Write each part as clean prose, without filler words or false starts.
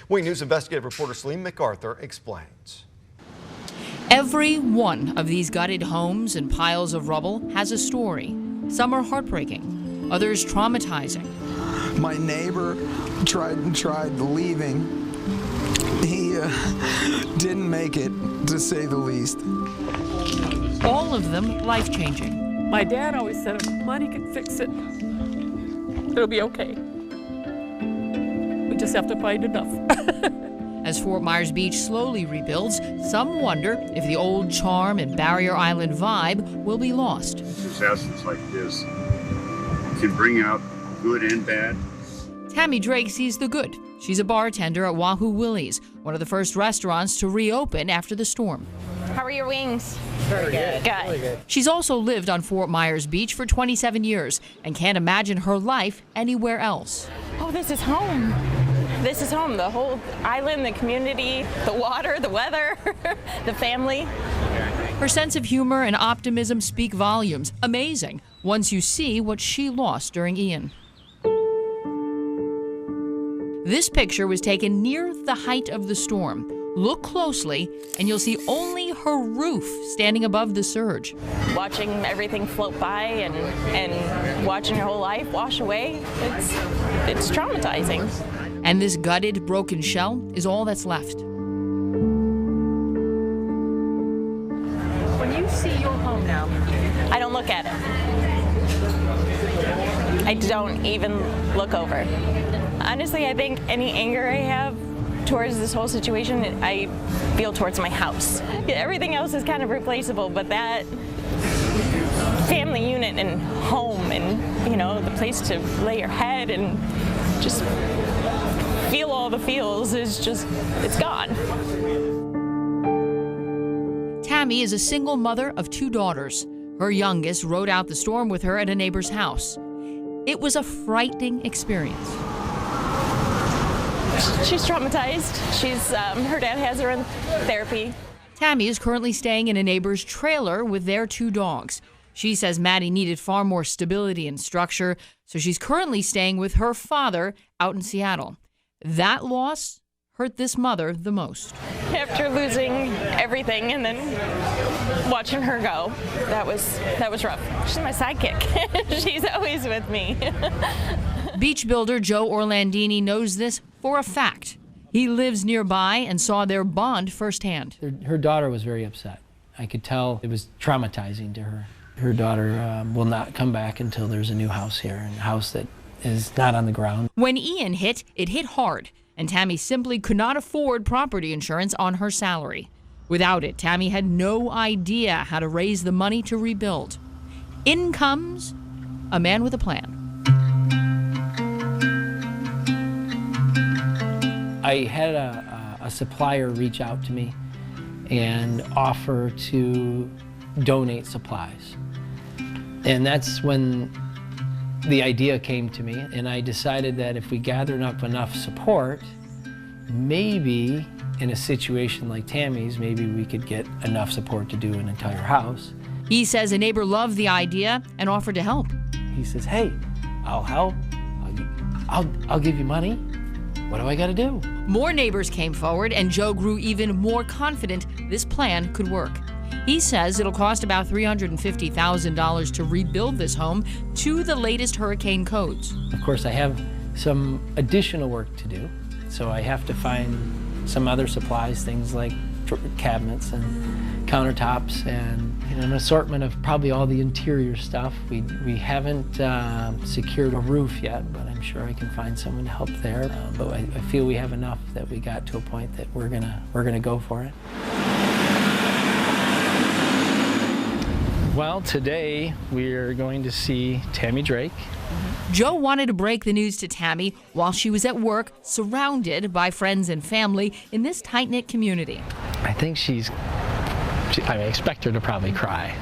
Wing News investigative reporter Celine McArthur explains. Every one of these gutted homes and piles of rubble has a story. Some are heartbreaking, others traumatizing. My neighbor tried leaving. He didn't make it, to say the least. All of them life-changing. My dad always said if money can fix it, it'll be okay. We just have to find enough. As Fort Myers Beach slowly rebuilds, some wonder if the old charm and Barrier Island vibe will be lost. Disasters like this can bring out good and bad. Tammy Drake sees the good. She's a bartender at Wahoo Willie's, one of the first restaurants to reopen after the storm. How are your wings? Very good. Good. Really good. She's also lived on Fort Myers Beach for 27 years and can't imagine her life anywhere else. Oh, this is home. This is home. The whole island, the community, the water, the weather, the family. Her sense of humor and optimism speak volumes. Amazing once you see what she lost during Ian. This picture was taken near the height of the storm. Look closely, and you'll see only her roof standing above the surge. Watching everything float by and watching your whole life wash away, it's traumatizing. And this gutted, broken shell is all that's left. When you see your home now, I don't look at it. I don't even look over. Honestly, I think any anger I have towards this whole situation, I feel towards my house. Everything else is kind of replaceable, but that family unit and home and, you know, the place to lay your head and just feel all the feels is just, it's gone. Tammy is a single mother of 2 daughters. Her youngest rode out the storm with her at a neighbor's house. It was a frightening experience. She's traumatized. Her dad has her in therapy. Tammy is currently staying in a neighbor's trailer with their 2 dogs. She says Maddie needed far more stability and structure, so she's currently staying with her father out in Seattle. That loss hurt this mother the most. After losing everything and then watching her go, that was rough. She's my sidekick. She's always with me. Beach builder Joe Orlandini knows this for a fact. He lives nearby and saw their bond firsthand. Her daughter was very upset. I could tell it was traumatizing to her. Her daughter will not come back until there's a new house here, and a house that is not on the ground. When Ian hit, it hit hard, and Tammy simply could not afford property insurance on her salary. Without it, Tammy had no idea how to raise the money to rebuild. In comes a man with a plan. I had a supplier reach out to me and offer to donate supplies. And that's when the idea came to me, and I decided that if we gathered up enough support, maybe in a situation like Tammy's, maybe we could get enough support to do an entire house. He says a neighbor loved the idea and offered to help. He says, hey, I'll help. I'll give you money. What do I got to do? More neighbors came forward, and Joe grew even more confident this plan could work. He says it'll cost about $350,000 to rebuild this home to the latest hurricane codes. Of course, I have some additional work to do, so I have to find some other supplies, things like cabinets and countertops and an assortment of probably all the interior stuff. We haven't secured a roof yet, but I'm sure I can find someone to help there. But I feel we have enough that we got to a point that we're gonna go for it. Well, today we're going to see Tammy Drake. Joe wanted to break the news to Tammy while she was at work, surrounded by friends and family in this tight-knit community. I think I expect her to probably cry.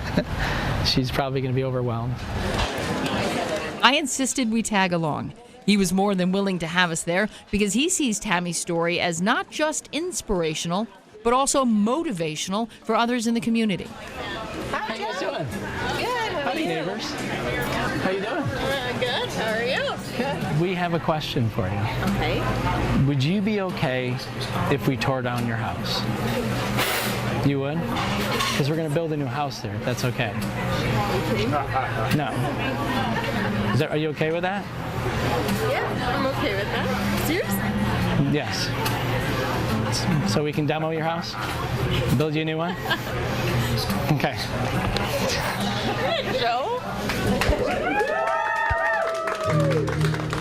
She's probably going to be overwhelmed. I insisted we tag along. He was more than willing to have us there because he sees Tammy's story as not just inspirational, but also motivational for others in the community. How you guys doing? Good. Howdy, neighbors. How you doing? Good. How are you? Good. we have a question for you. Okay. Would you be okay if we tore down your house? You would? Because we're going to build a new house there. That's okay. No. Are you okay with that? Yeah, I'm okay with that. Seriously? Yes. So we can demo your house? Build you a new one? Okay. Joe?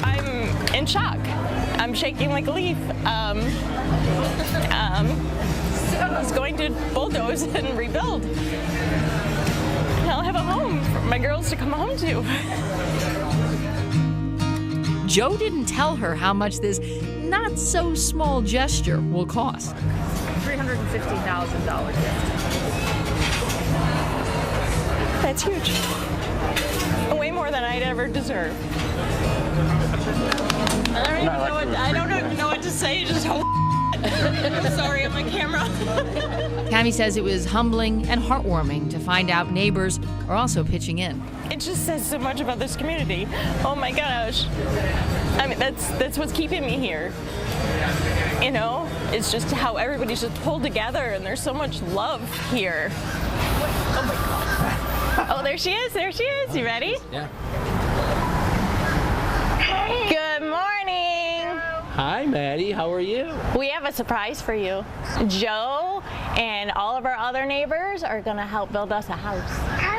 I'm in shock. I'm shaking like a leaf. He's going to bulldoze and rebuild. And I'll have a home for my girls to come home to. Joe didn't tell her how much this not-so-small gesture will cost. $350,000 gift. That's huge. Way more than I'd ever deserve. I don't even know what to say. Just hold. I'm sorry, I'm on camera. Tammy says it was humbling and heartwarming to find out neighbors are also pitching in. It just says so much about this community. Oh my gosh. I mean, that's what's keeping me here. You know, it's just how everybody's just pulled together, and there's so much love here. Oh my God. Oh, there she is. There she is. You ready? Yeah. Good morning. Hi, Maddie. How are you? We have a surprise for you. Joe and all of our other neighbors are going to help build us a house.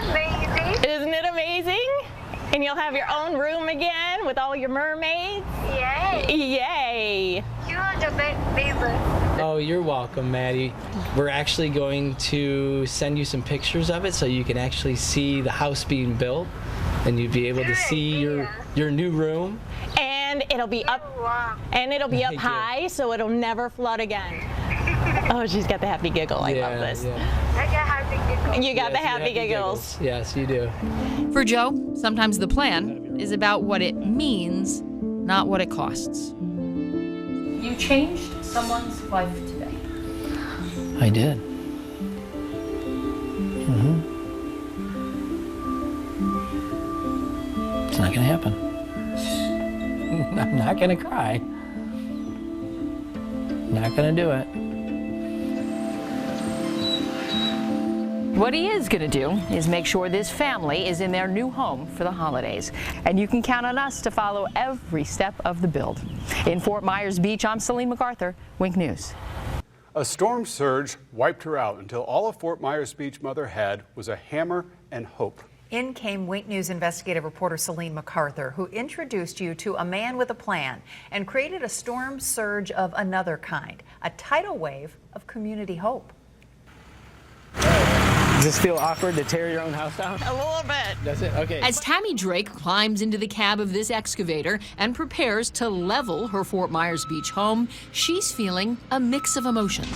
Amazing. Isn't it amazing? And you'll have your own room again with all your mermaids. Yay. Yay. You are the best neighbor. Oh, you're welcome, Maddie. We're actually going to send you some pictures of it so you can actually see the house being built, and you'd be able to see your new room. And it'll be up and it'll be up high, so it'll never flood again. Oh, she's got the happy giggle. I love this. I got happy giggles. You got the happy giggles. Yes, you do. For Joe, sometimes the plan is about what it means, not what it costs. You changed someone's life today. I did. It's not gonna happen. I'm not gonna cry. Not gonna do it. What he is going to do is make sure this family is in their new home for the holidays. And you can count on us to follow every step of the build. In Fort Myers Beach, I'm Celine McArthur, Wink News. A storm surge wiped her out until all a Fort Myers Beach mother had was a hammer and hope. In came Wink News investigative reporter Celine McArthur, who introduced you to a man with a plan and created a storm surge of another kind, a tidal wave of community hope. Does this feel awkward to tear your own house down? A little bit. Does it? Okay. As Tammy Drake climbs into the cab of this excavator and prepares to level her Fort Myers Beach home, she's feeling a mix of emotions.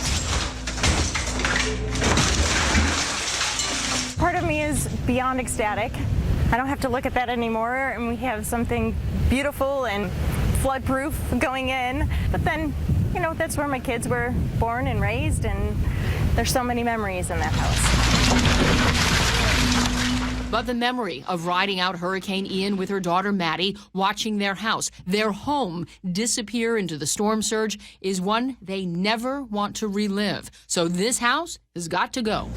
Part of me is beyond ecstatic. I don't have to look at that anymore, and we have something beautiful and flood-proof going in. But then, you know, that's where my kids were born and raised, and there's so many memories in that house. But the memory of riding out Hurricane Ian with her daughter Maddie, watching their house, their home, disappear into the storm surge is one they never want to relive. So this house has got to go.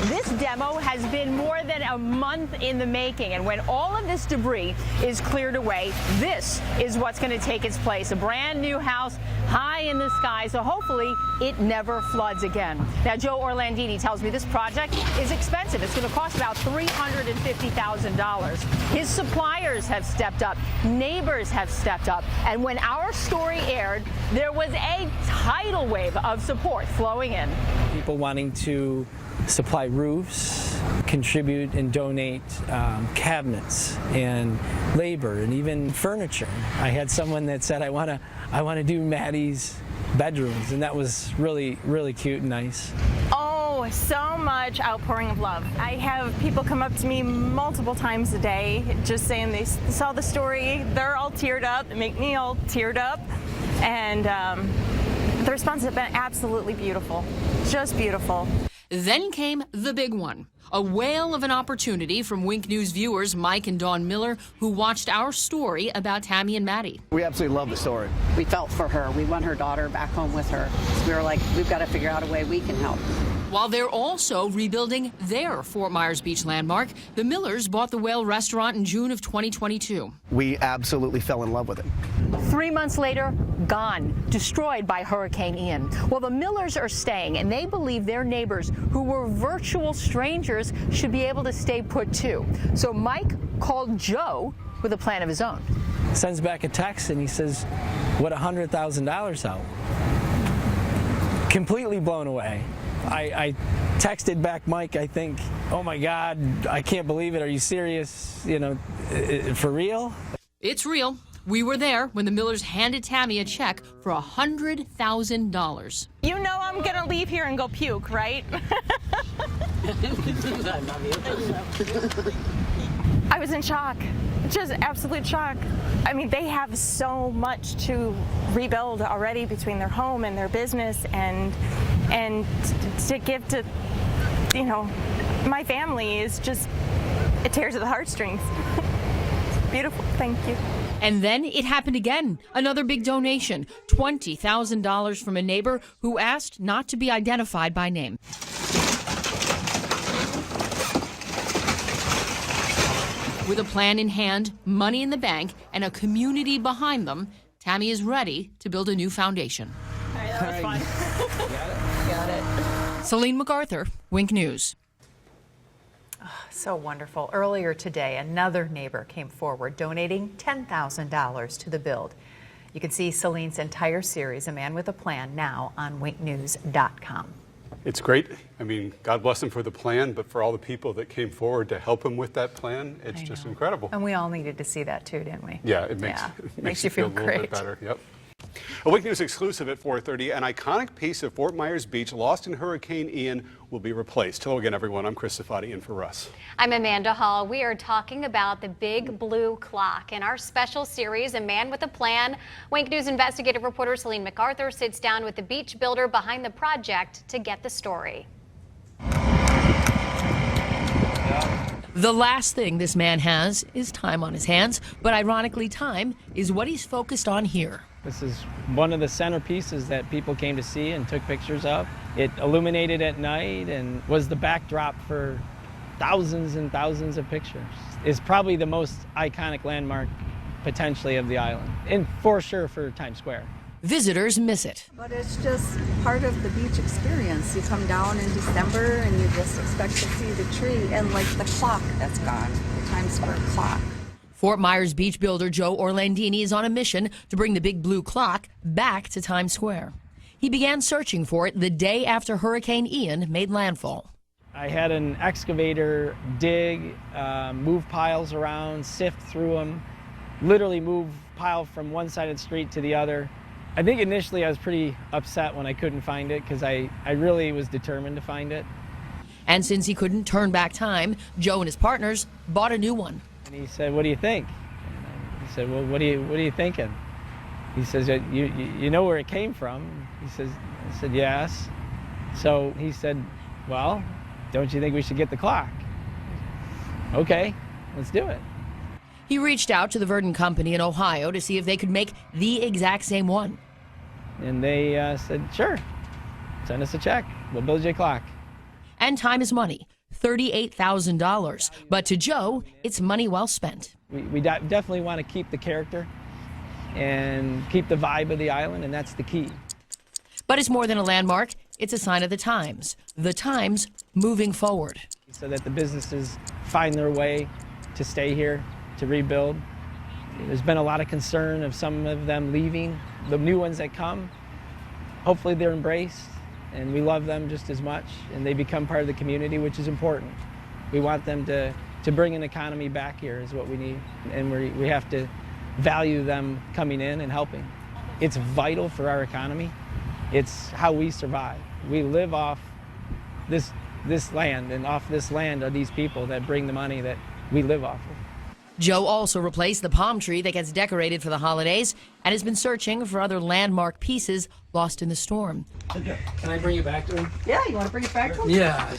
This demo has been more than a month in the making, and when all of this debris is cleared away, this is what's going to take its place. A brand new house high in the sky, so hopefully it never floods again. Now, Joe Orlandini tells me this project is expensive. It's going to cost about $350,000. His suppliers have stepped up, neighbors have stepped up, and when our story aired, there was a tidal wave of support flowing in. People wanting to supply roofs, contribute and donate cabinets and labor and even furniture. I had someone that said, I want to do Maddie's bedrooms, and that was really, really cute and nice. Oh, so much outpouring of love. I have people come up to me multiple times a day just saying they saw the story. They're all teared up. They make me all teared up. And the response has been absolutely beautiful. Just beautiful. Then came the big one, a whale of an opportunity from Wink News viewers Mike and Dawn Miller, who watched our story about Tammy and Maddie. We absolutely love the story. We felt for her. We want her daughter back home with her. So we were like, we've got to figure out a way we can help. While they're also rebuilding their Fort Myers Beach landmark, the Millers bought the Whale restaurant in June of 2022. We absolutely fell in love with it. 3 months later, gone, destroyed by Hurricane Ian. Well, the Millers are staying, and they believe their neighbors, who were virtual strangers, should be able to stay put too. So Mike called Joe with a plan of his own. Sends back a text and he says, what, $100,000 out? Completely blown away. I texted back Mike, I think, oh my God, I can't believe it. Are you serious? You know, for real? It's real. We were there when the Millers handed Tammy a check for $100,000. You know I'm gonna leave here and go puke, right? I was in shock, just absolute shock. I mean, they have so much to rebuild already between their home and their business, and to give to, you know, my family is just, it tears at the heartstrings. Beautiful, thank you. And then it happened again. Another big donation, $20,000 from a neighbor who asked not to be identified by name. With a plan in hand, money in the bank, and a community behind them, Tammy is ready to build a new foundation. All right, that was fun. Got it. Celine McArthur, Wink News. So wonderful. Earlier today, another neighbor came forward donating $10,000 to the build. You can see Celine's entire series, A Man with a Plan, now on winknews.com. It's great. I mean, God bless him for the plan, but for all the people that came forward to help him with that plan, it's just incredible. And we all needed to see that too, didn't we? Yeah, it makes you feel a little bit better. Yep. A Wink News exclusive at 4:30. An iconic piece of Fort Myers Beach lost in Hurricane Ian will be replaced. Hello again, everyone. I'm Chris Safadi in for Russ. I'm Amanda Hall. We are talking about the big blue clock. In our special series, A Man with a Plan, Wink News investigative reporter Celine McArthur sits down with the beach builder behind the project to get the story. The last thing this man has is time on his hands, but ironically, time is what he's focused on here. This is one of the centerpieces that people came to see and took pictures of. It illuminated at night and was the backdrop for thousands and thousands of pictures. It's probably the most iconic landmark potentially of the island, and for sure for Times Square. Visitors miss it. But it's just part of the beach experience. You come down in December and you just expect to see the tree and like the clock that's gone, the Times Square clock. Fort Myers Beach builder Joe Orlandini is on a mission to bring the big blue clock back to Times Square. He began searching for it the day after Hurricane Ian made landfall. I had an excavator dig, move piles around, sift through them, literally move pile from one side of the street to the other. I think initially I was pretty upset when I couldn't find it because I really was determined to find it. And since he couldn't turn back time, Joe and his partners bought a new one. And he said, "What do you think?" He said, "Well, what are you thinking?" He says, "You know where it came from?" He says, I said, "Yes." So he said, "Well, don't you think we should get the clock?" Okay, let's do it. He reached out to the Verdon Company in Ohio to see if they could make the exact same one. And they said, "Sure, send us a check. We'll build you a clock." And time is money. $38,000. But to Joe, it's money well spent. We definitely want to keep the character and keep the vibe of the island, and that's the key. But it's more than a landmark. It's a sign of the times. The times moving forward. So that the businesses find their way to stay here, to rebuild. There's been a lot of concern of some of them leaving. The new ones that come, hopefully they're embraced. And we love them just as much, and they become part of the community, which is important. We want them to bring an economy back here is what we need, and we have to value them coming in and helping. It's vital for our economy. It's how we survive. We live off this land, and off this land are these people that bring the money that we live off of. Joe also replaced the palm tree that gets decorated for the holidays and has been searching for other landmark pieces lost in the storm. Can I bring it back to him? Yeah, you want to bring it back to him? Yeah.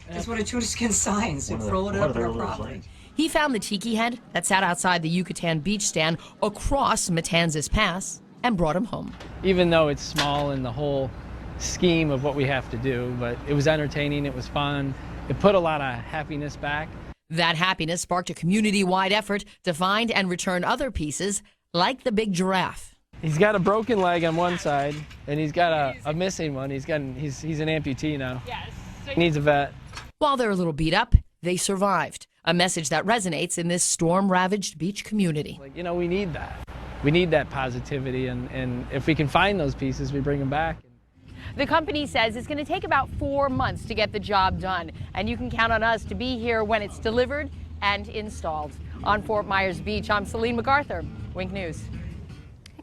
That's what a tourist can sign, so roll it up on our property. He found the tiki head that sat outside the Yucatan beach stand across Matanzas Pass and brought him home. Even though it's small in the whole scheme of what we have to do, but it was entertaining, it was fun. It put a lot of happiness back. That happiness sparked a community-wide effort to find and return other pieces, like the big giraffe. He's got a broken leg on one side, and he's got a missing one. He's an amputee now. Yes. He needs a vet. While they're a little beat up, they survived. A message that resonates in this storm-ravaged beach community. Like, you know, we need that. We need that positivity, and if we can find those pieces, we bring them back. The company says it's going to take about 4 months to get the job done, and you can count on us to be here when it's delivered and installed. On Fort Myers Beach, I'm Celine McArthur, Wink News.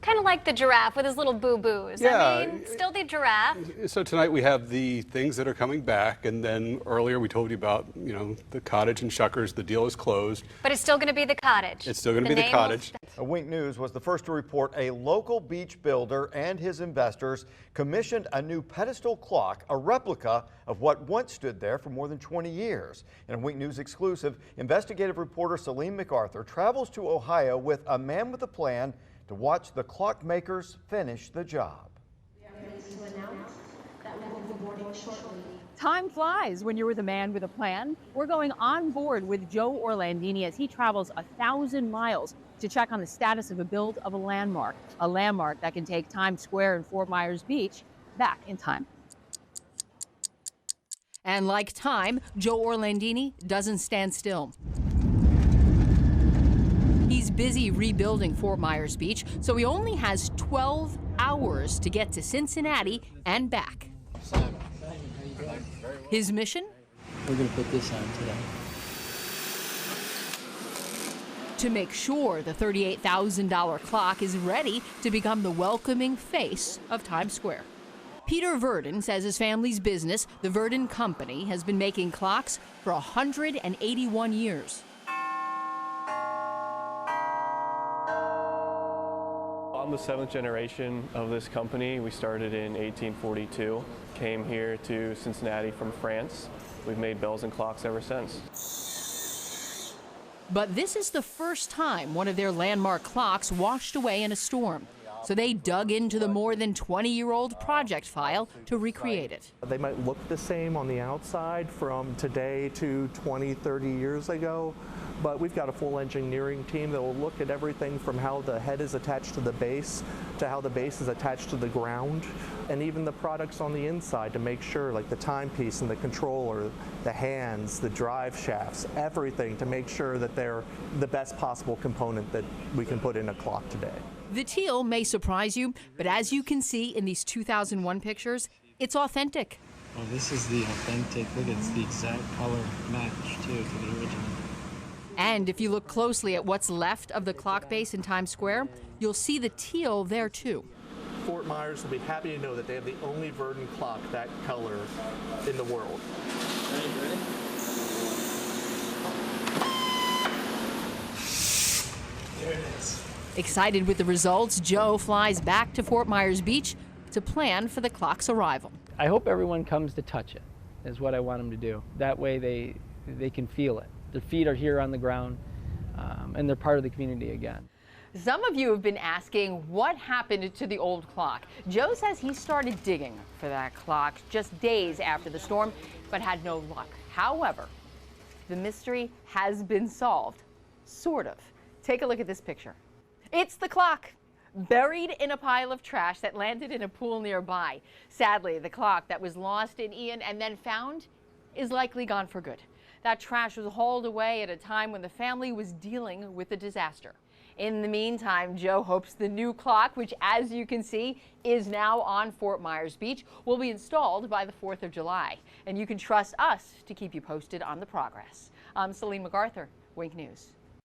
Kind of like the giraffe with his little boo-boos. Yeah. I mean, still the giraffe. So tonight we have the things that are coming back, and then earlier we told you about, you know, the cottage and Shuckers. The deal is closed. But it's still going to be the cottage. It's still going to be the cottage. Wink News was the first to report a local beach builder and his investors commissioned a new pedestal clock, a replica of what once stood there for more than 20 years. In a Wink News exclusive, investigative reporter Celine McArthur travels to Ohio with a man with a plan to watch the clockmakers finish the job. Time flies when you're with a man with a plan. We're going on board with Joe Orlandini as he travels 1,000 miles to check on the status of a build of a landmark that can take Times Square in Fort Myers Beach back in time. And like time, Joe Orlandini doesn't stand still. He's busy rebuilding Fort Myers Beach, so he only has 12 hours to get to Cincinnati and back. His mission? We're going to put this on today. To make sure the $38,000 clock is ready to become the welcoming face of Times Square. Peter Verdon says his family's business, the Verdon Company, has been making clocks for 181 years. I'm the 7th generation of this company. We started in 1842, came here to Cincinnati from France. We've made bells and clocks ever since. But this is the first time one of their landmark clocks washed away in a storm. So they dug into the more than 20-year-old project file to recreate it. They might look the same on the outside from today to 20, 30 years ago, but we've got a full engineering team that will look at everything from how the head is attached to the base to how the base is attached to the ground, and even the products on the inside to make sure, like the timepiece and the controller, the hands, the drive shafts, everything to make sure that they're the best possible component that we can put in a clock today. The teal may surprise you, but as you can see in these 2001 pictures, it's authentic. Oh, this is the authentic. Look, it's the exact color match, too, to the original. And if you look closely at what's left of the clock base in Times Square, you'll see the teal there, too. Fort Myers will be happy to know that they have the only Verdon clock that color in the world. Ready? There it is. Excited with the results, Joe flies back to Fort Myers Beach to plan for the clock's arrival. I hope everyone comes to touch it, is what I want them to do. That way they can feel it. Their feet are here on the ground, and they're part of the community again. Some of you have been asking what happened to the old clock. Joe says he started digging for that clock just days after the storm, but had no luck. However, the mystery has been solved, sort of. Take a look at this picture. It's the clock, buried in a pile of trash that landed in a pool nearby. Sadly, the clock that was lost in Ian and then found is likely gone for good. That trash was hauled away at a time when the family was dealing with the disaster. In the meantime, Joe hopes the new clock, which as you can see is now on Fort Myers Beach, will be installed by the 4th of July. And you can trust us to keep you posted on the progress. I'm Celine McArthur, Wink News.